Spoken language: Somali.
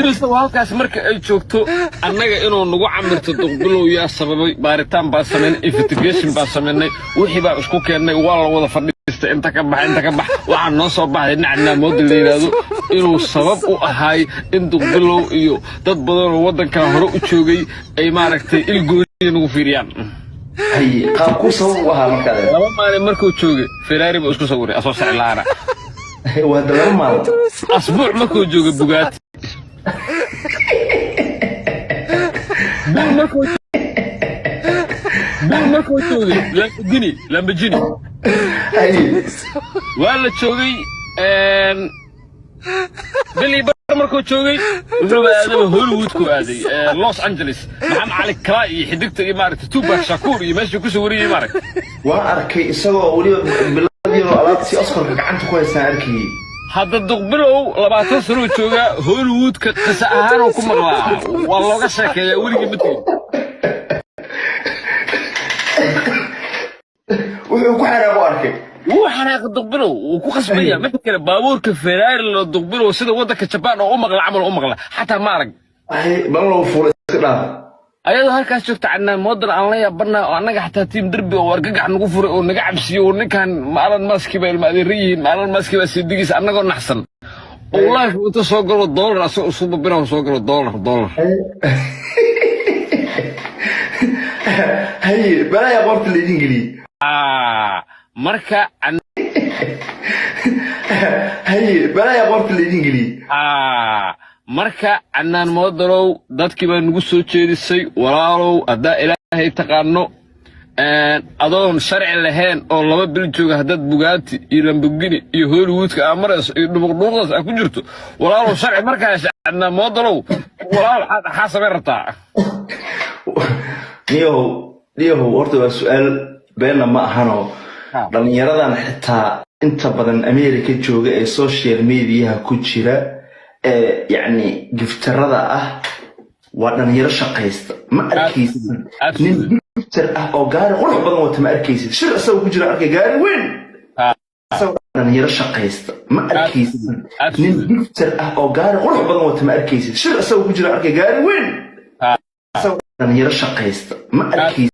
halkaas marka ay joogto annaga inuu nagu camirto duqbilow yaa sababay baaritaan baa sameynay investigation baa sameynay wixii baa isku keenay waa la wada fadhiistay inta ka bax waxaan noo soo baxay nacnaa moodel la yiraahdo inuu sabab u ahay in duqbilow iyo dad badan oo wadanka hore u joogay ay maaragtay ilgooni nagu fiiriyaan hay qaab ku sabab u ahaa markaa laba maalin markuu joogay Ferrari baa isku sawiray asoo siclaana waa laba maalin asbuuc markuu joogay Bugatti markuu joogay Lamborghini waa la joogay Billy markuu joogay wuxuu aaday Hollywood ku aaday Los Angeles maxaan cali kala iyo xidigta iyo maaragtay Tupac Shakur iyo meesha ku soo wariyay maaragtay waa arkay isagoo waliba bilaadiyay alaabtii Oscar gacanta ku haysan arkay hadda duqbilow 20 sano jooga Hollywood ka qisa ahaan oo ku maqlaa waa looga sheekeeyaa weliga midkii wuxuu ku xaraaqo arkay وحنا قدقبلو وكخصبية مثل كده بابورك فيراري اللي قدقبلو سيدا ودك الجبان أو أمغلا عمل أمغلا حتى مارق أي بلو فورس كده أيضا هالكاس شفت عنا مودر أنا يا برنا وأنا حتى تيم دربي ورجع عن غفر ونجع عبسي ونكان معنا الماسكي بالمديرين معنا الماسكي بس يدقيس أنا قلنا أحسن والله أنت صقر الدولار أصوب بينهم صقر الدولار هي بلا يا بورت الإنجليزي marka hay balaya qorta leedingili marka annaan moodalow dadkii baa nagu soo jeedisay walaalow hadaa ilaahay taqaano adoon sharci lahayn oo laba bil jooga hadad Bugatti iyo Lamborghini iyo Hollywood ka amaras iyo dhubuqduqas ku jirto walaalow sharci markaas annaan moodalow walaal xasabeerta niyo horta waa su'aal beena ma ahano dhalinyaradan xitaa inta badan America jooga ee social media ku jira yani giftarada ah waa dhalinyaro shaqaysta ma arkaysid nin giftar ah oo gaari qurux badan wata ma arkaysid shir asoo ku jira arkay gaari weyn dhalinyaro shaqaysta ma arkaysid nin giftar ah oo gaari qurux badan wata ma arkaysid shir asoo ku jira arkay gaari weyn dhalinyaro shaqaysta ma arkaysid